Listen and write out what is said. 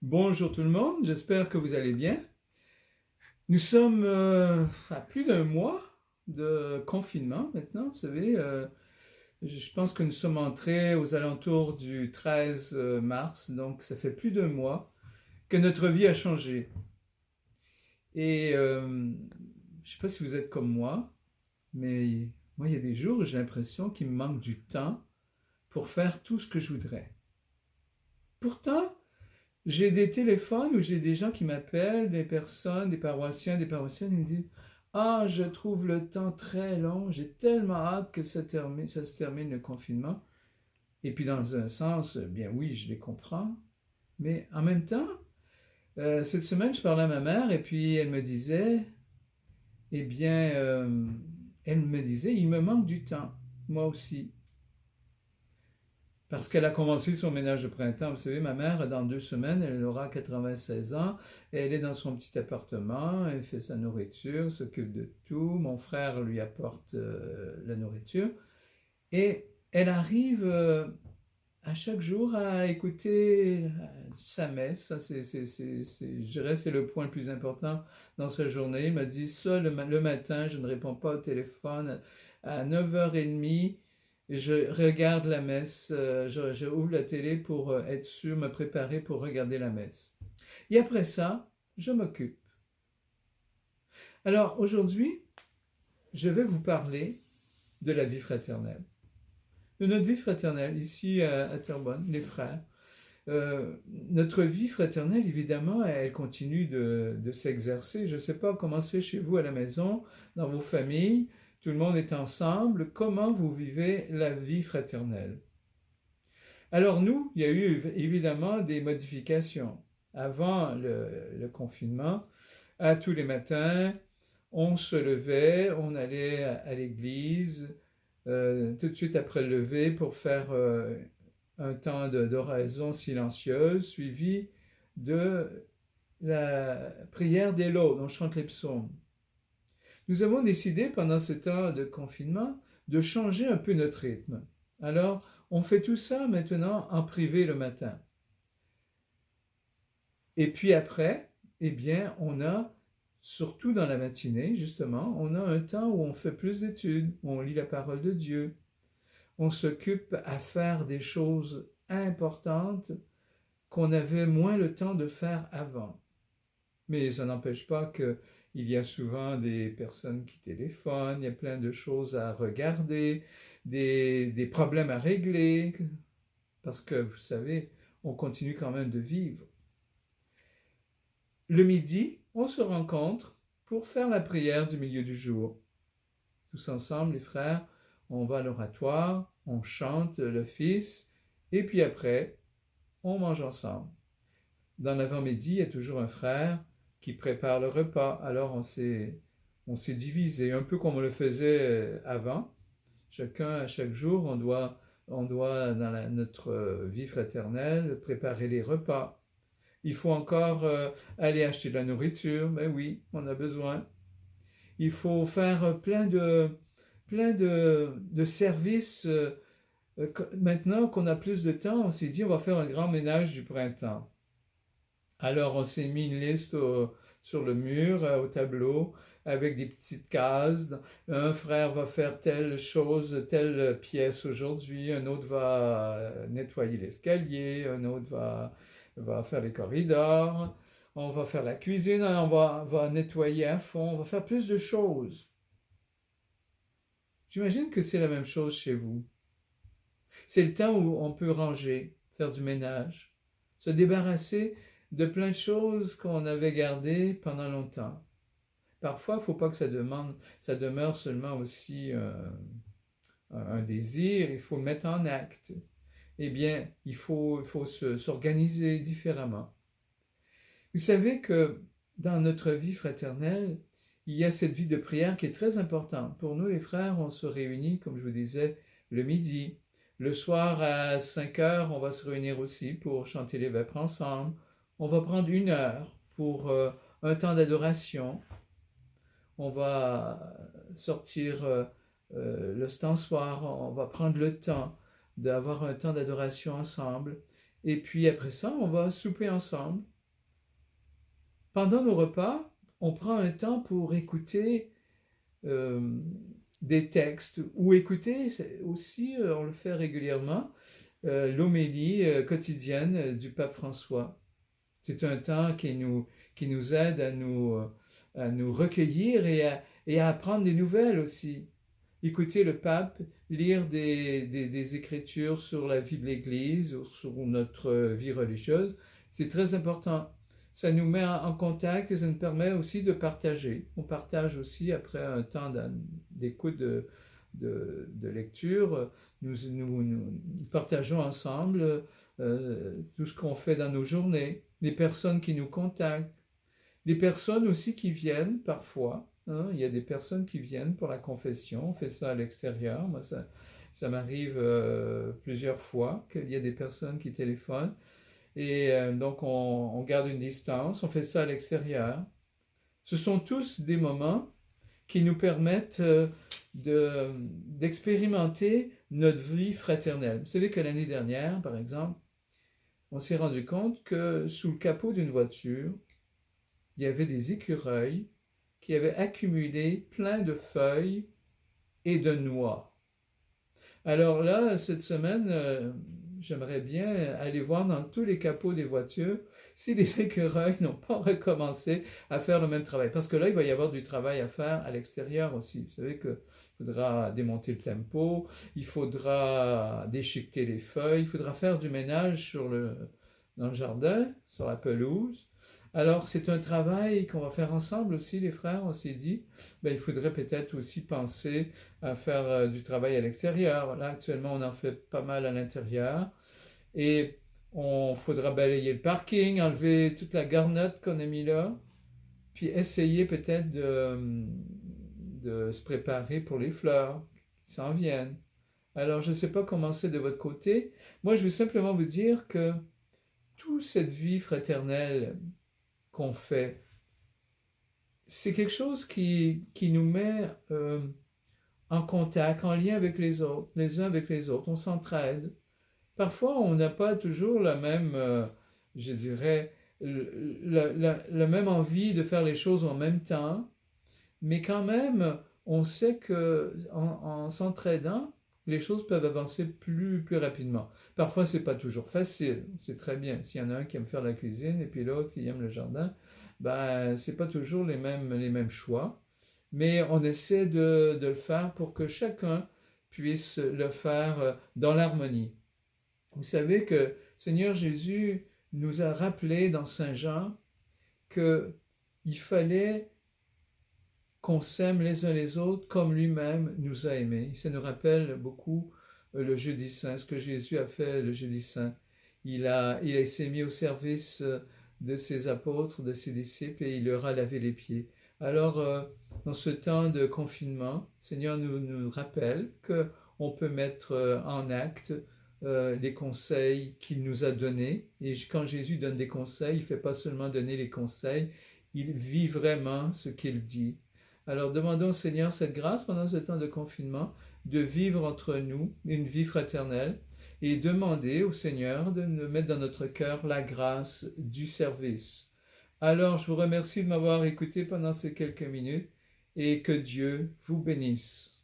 Bonjour tout le monde, j'espère que vous allez bien. Nous sommes à plus d'un mois de confinement maintenant, vous savez. Je pense que nous sommes entrés aux alentours du 13 mars, donc ça fait plus d'un mois que notre vie a changé. Et je ne sais pas si vous êtes comme moi, mais moi il y a des jours où j'ai l'impression qu'il me manque du temps pour faire tout ce que je voudrais. Pourtant, j'ai des téléphones où j'ai des gens qui m'appellent, des personnes, des paroissiens, des paroissiennes, ils me disent: Ah, je trouve le temps très long, j'ai tellement hâte que ça se termine le confinement. Et puis, dans un sens, bien oui, je les comprends. Mais en même temps, cette semaine, je parlais à ma mère et puis elle me disait: Eh bien, elle me disait, il me manque du temps, moi aussi. Parce qu'elle a commencé son ménage de printemps. Vous savez, ma mère, dans 2 semaines, elle aura 96 ans. Et elle est dans son petit appartement, elle fait sa nourriture, s'occupe de tout. Mon frère lui apporte la nourriture. Et elle arrive à chaque jour à écouter sa messe. Ça, je dirais, c'est le point le plus important dans sa journée. Il m'a dit, ça, le matin, je ne réponds pas au téléphone. À 9h30, je regarde la messe. Je ouvre la télé pour être sûr, me préparer pour regarder la messe. Et après ça, je m'occupe. Alors, aujourd'hui, je vais vous parler de la vie fraternelle. De notre vie fraternelle, ici à Terrebonne, les frères. Notre vie fraternelle, évidemment, elle continue de s'exercer. Je ne sais pas comment c'est chez vous à la maison, dans vos familles, tout le monde est ensemble. Comment vous vivez la vie fraternelle? Alors nous, il y a eu évidemment des modifications. Avant le confinement, à tous les matins, on se levait, on allait à l'église, tout de suite après le lever pour faire un temps d'oraison silencieuse suivi de la prière des laudes. On chante les psaumes. Nous avons décidé pendant ce temps de confinement de changer un peu notre rythme. Alors, on fait tout ça maintenant en privé le matin. Et puis après, eh bien, on a, surtout dans la matinée, justement, on a un temps où on fait plus d'études, où on lit la parole de Dieu. On s'occupe à faire des choses importantes qu'on avait moins le temps de faire avant. Mais ça n'empêche pas qu'il y a souvent des personnes qui téléphonent, il y a plein de choses à regarder, des problèmes à régler, parce que, vous savez, on continue quand même de vivre. Le midi, on se rencontre pour faire la prière du milieu du jour. Tous ensemble, les frères, on va à l'oratoire, on chante l'office, et puis après, on mange ensemble. Dans l'avant-midi, il y a toujours un frère qui prépare le repas. Alors on s'est divisé, un peu comme on le faisait avant. Chacun, à chaque jour, on doit dans notre vie fraternelle, préparer les repas. Il faut encore aller acheter de la nourriture, mais oui, on a besoin. Il faut faire plein de services. Maintenant qu'on a plus de temps, on s'est dit on va faire un grand ménage du printemps. Alors on s'est mis une liste sur le mur, au tableau, avec des petites cases. Un frère va faire telle chose, telle pièce aujourd'hui, un autre va nettoyer l'escalier, un autre va faire les corridors, on va faire la cuisine, on va nettoyer à fond, on va faire plus de choses. J'imagine que c'est la même chose chez vous. C'est le temps où on peut ranger, faire du ménage, se débarrasser de plein de choses qu'on avait gardées pendant longtemps. Parfois, il ne faut pas que ça demeure seulement aussi un désir, il faut le mettre en acte. Eh bien, il faut s'organiser différemment. Vous savez que dans notre vie fraternelle, il y a cette vie de prière qui est très importante. Pour nous, les frères, on se réunit, comme je vous disais, le midi. Le soir, à 5 heures, on va se réunir aussi pour chanter les vêpres ensemble. On va prendre 1 heure pour un temps d'adoration. On va sortir le stensoir, on va prendre le temps d'avoir un temps d'adoration ensemble. Et puis après ça, on va souper ensemble. pendant nos repas, on prend un temps pour écouter euh, des textes ou écouter aussi, on le fait régulièrement, l'homélie quotidienne du pape François. C'est un temps qui nous aide à nous recueillir et à apprendre des nouvelles aussi. Écouter le pape, lire des écritures sur la vie de l'Église, sur notre vie religieuse, c'est très important. Ça nous met en contact et ça nous permet aussi de partager. On partage aussi après un temps d'écoute de lecture. Nous partageons ensemble tout ce qu'on fait dans nos journées, les personnes qui nous contactent, les personnes aussi qui viennent parfois. Hein, il y a des personnes qui viennent pour la confession, on fait ça à l'extérieur. Moi, ça m'arrive plusieurs fois qu'il y a des personnes qui téléphonent et donc on garde une distance, on fait ça à l'extérieur. Ce sont tous des moments qui nous permettent d'expérimenter notre vie fraternelle. Vous savez que l'année dernière, par exemple, on s'est rendu compte que sous le capot d'une voiture, il y avait des écureuils qui avaient accumulé plein de feuilles et de noix. Alors là, cette semaine, j'aimerais bien aller voir dans tous les capots des voitures si les écureuils n'ont pas recommencé à faire le même travail. Parce que là, il va y avoir du travail à faire à l'extérieur aussi. Vous savez qu'il faudra démonter le tempo, il faudra déchiqueter les feuilles, il faudra faire du ménage dans le jardin, sur la pelouse. Alors, c'est un travail qu'on va faire ensemble aussi, les frères, on s'est dit. Il faudrait peut-être aussi penser à faire du travail à l'extérieur. Là, actuellement, on en fait pas mal à l'intérieur. Et on faudra balayer le parking, enlever toute la garnotte qu'on a mis là, puis essayer peut-être de se préparer pour les fleurs qui s'en viennent. Alors, je ne sais pas comment c'est de votre côté. Moi, je veux simplement vous dire que toute cette vie fraternelle qu'on fait, c'est quelque chose qui nous met en contact, en lien avec les autres, les uns avec les autres. On s'entraide. Parfois, on n'a pas toujours la même, je dirais, la même envie de faire les choses en même temps, mais quand même, on sait que en s'entraidant, les choses peuvent avancer plus rapidement. Parfois, c'est pas toujours facile. C'est très bien. S'il y en a un qui aime faire la cuisine et puis l'autre qui aime le jardin, c'est pas toujours les mêmes choix. Mais on essaie de le faire pour que chacun puisse le faire dans l'harmonie. Vous savez que Seigneur Jésus nous a rappelé dans Saint Jean qu'il fallait qu'on s'aime les uns les autres comme lui-même nous a aimés. Ça nous rappelle beaucoup le jeudi saint, ce que Jésus a fait le jeudi saint. Il s'est mis au service de ses apôtres, de ses disciples, et il leur a lavé les pieds. Alors, dans ce temps de confinement, Seigneur nous rappelle qu'on peut mettre en acte les conseils qu'il nous a donnés. Et quand Jésus donne des conseils, il ne fait pas seulement donner les conseils, il vit vraiment ce qu'il dit. Alors demandons au Seigneur cette grâce pendant ce temps de confinement, de vivre entre nous une vie fraternelle et demander au Seigneur de nous mettre dans notre cœur la grâce du service. Alors je vous remercie de m'avoir écouté pendant ces quelques minutes et que Dieu vous bénisse.